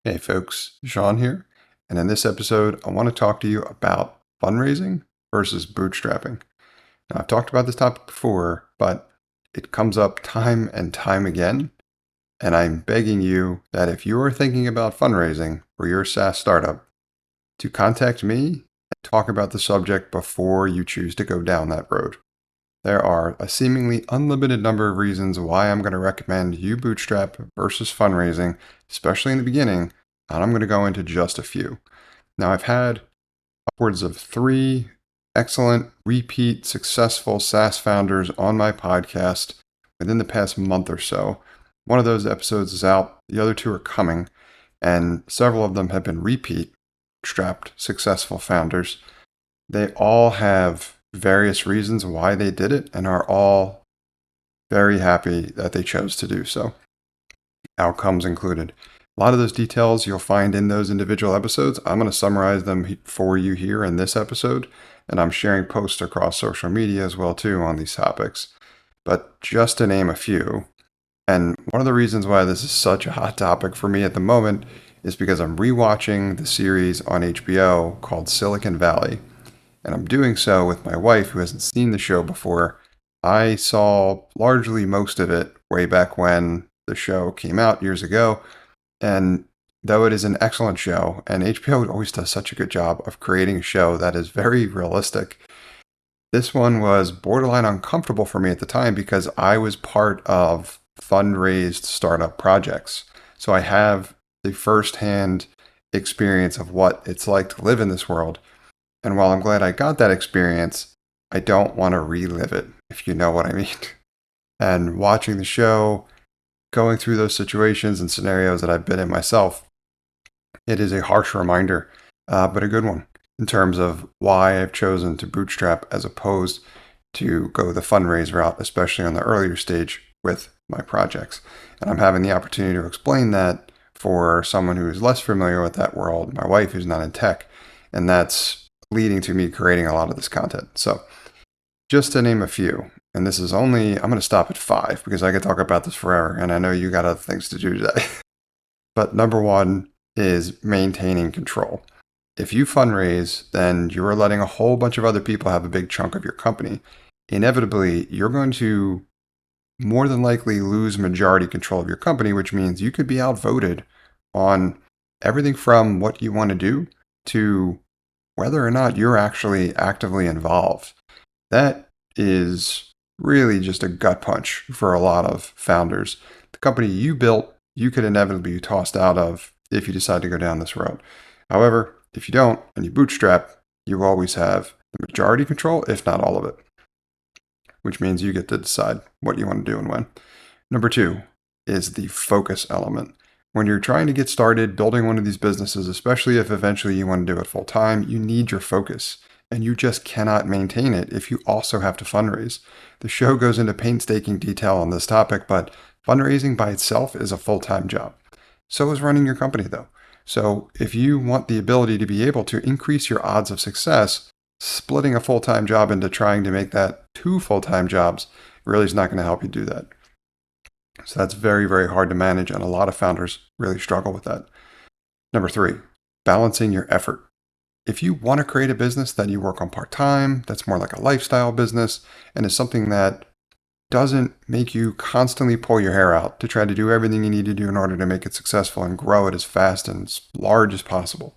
Hey folks, Sean here, and in this episode, I want to talk to you about fundraising versus bootstrapping. Now, I've talked about this topic before, but it comes up time and time again, and I'm begging you that if you are thinking about fundraising for your SaaS startup, to contact me and talk about the subject before you choose to go down that road. There are a seemingly unlimited number of reasons why I'm going to recommend you bootstrap versus fundraising, especially in the beginning, and I'm going to go into just a few. Now, I've had upwards of 3 excellent, repeat, successful SaaS founders on my podcast within the past month or so. One of those episodes is out, the other 2 are coming, and several of them have been repeat, bootstrapped, successful founders. They all have various reasons why they did it and are all very happy that they chose to do so. Outcomes included. A lot of those details you'll find in those individual episodes. I'm going to summarize them for you here in this episode, and I'm sharing posts across social media as well too on these topics. But just to name a few, and one of the reasons why this is such a hot topic for me at the moment is because I'm rewatching the series on HBO called Silicon Valley. And I'm doing so with my wife, who hasn't seen the show before. I saw largely most of it way back when the show came out years ago. And though it is an excellent show, and HBO always does such a good job of creating a show that is very realistic, this one was borderline uncomfortable for me at the time because I was part of fundraised startup projects. So I have the firsthand experience of what it's like to live in this world. And while I'm glad I got that experience, I don't want to relive it, if you know what I mean. And watching the show, going through those situations and scenarios that I've been in myself, it is a harsh reminder, but a good one in terms of why I've chosen to bootstrap as opposed to go the fundraise route, especially on the earlier stage with my projects. And I'm having the opportunity to explain that for someone who is less familiar with that world, my wife who's not in tech, and that's leading to me creating a lot of this content. So just to name a few, and this is only, I'm going to stop at 5 because I could talk about this forever, and I know you got other things to do today. But number 1 is maintaining control. If you fundraise, then you are letting a whole bunch of other people have a big chunk of your company. Inevitably, you're going to more than likely lose majority control of your company, which means you could be outvoted on everything from what you want to do to whether or not you're actually actively involved. That is really just a gut punch for a lot of founders. The company you built, you could inevitably be tossed out of if you decide to go down this road. However, if you don't and you bootstrap, you always have the majority control, if not all of it, which means you get to decide what you want to do and when. Number 2 is the focus element. When you're trying to get started building one of these businesses, especially if eventually you want to do it full time, you need your focus, and you just cannot maintain it if you also have to fundraise. The show goes into painstaking detail on this topic, but fundraising by itself is a full-time job. So is running your company though. So if you want the ability to be able to increase your odds of success, splitting a full-time job into trying to make that 2 full-time jobs really is not going to help you do that. So that's very, very hard to manage, and a lot of founders really struggle with that. Number 3, balancing your effort. If you want to create a business that you work on part-time, that's more like a lifestyle business, and is something that doesn't make you constantly pull your hair out to try to do everything you need to do in order to make it successful and grow it as fast and as large as possible,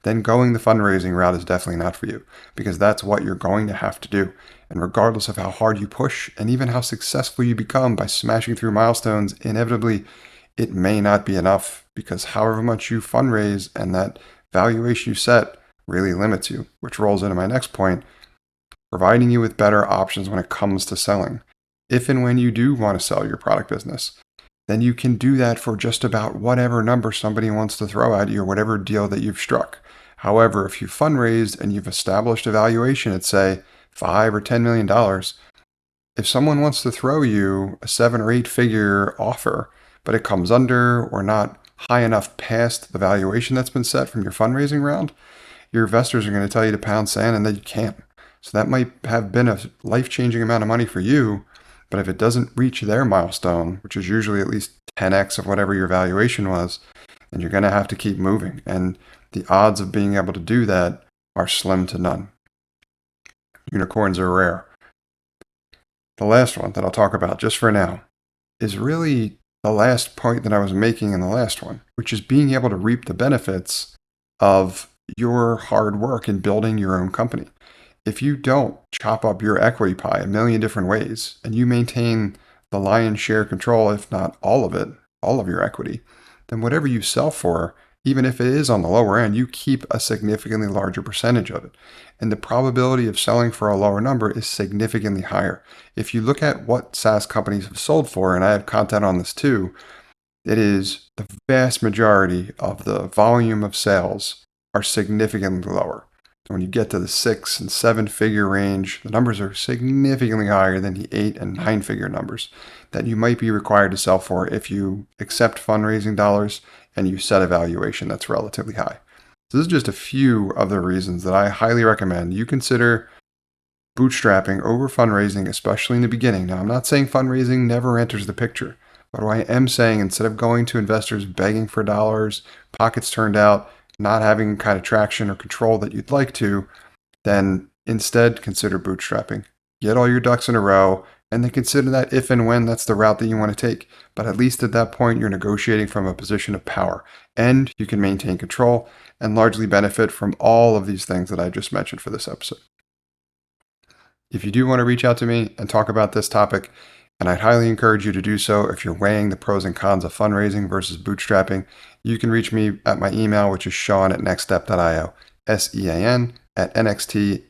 then going the fundraising route is definitely not for you, because that's what you're going to have to do. And regardless of how hard you push and even how successful you become by smashing through milestones, inevitably it may not be enough, because however much you fundraise and that valuation you set really limits you, which rolls into my next point, providing you with better options when it comes to selling. If and when you do want to sell your product business, then you can do that for just about whatever number somebody wants to throw at you or whatever deal that you've struck. However, if you fundraised and you've established a valuation at, say, $5 or $10 million, if someone wants to throw you a 7 or 8 figure offer, but it comes under or not high enough past the valuation that's been set from your fundraising round, your investors are going to tell you to pound sand and that you can't. So that might have been a life-changing amount of money for you, but if it doesn't reach their milestone, which is usually at least 10x of whatever your valuation was, and you're going to have to keep moving. And the odds of being able to do that are slim to none. Unicorns are rare. The last one that I'll talk about just for now is really the last point that I was making in the last one, which is being able to reap the benefits of your hard work in building your own company. If you don't chop up your equity pie a million different ways and you maintain the lion's share control, if not all of it, all of your equity, then whatever you sell for, even if it is on the lower end, you keep a significantly larger percentage of it. And the probability of selling for a lower number is significantly higher. If you look at what SaaS companies have sold for, and I have content on this too, it is the vast majority of the volume of sales are significantly lower. When you get to the 6 and 7 figure range, the numbers are significantly higher than the 8 and 9 figure numbers that you might be required to sell for if you accept fundraising dollars and you set a valuation that's relatively high. So this is just a few of the reasons that I highly recommend you consider bootstrapping over fundraising, especially in the beginning. Now, I'm not saying fundraising never enters the picture, but what I am saying, instead of going to investors begging for dollars, pockets turned out, not having kind of traction or control that you'd like to, then instead consider bootstrapping. Get all your ducks in a row, and then consider that if and when that's the route that you want to take. But at least at that point, you're negotiating from a position of power, and you can maintain control and largely benefit from all of these things that I just mentioned for this episode. If you do want to reach out to me and talk about this topic, and I'd highly encourage you to do so if you're weighing the pros and cons of fundraising versus bootstrapping, you can reach me at my email, which is Sean at nextstep.io, SEAN at nxtstep.io.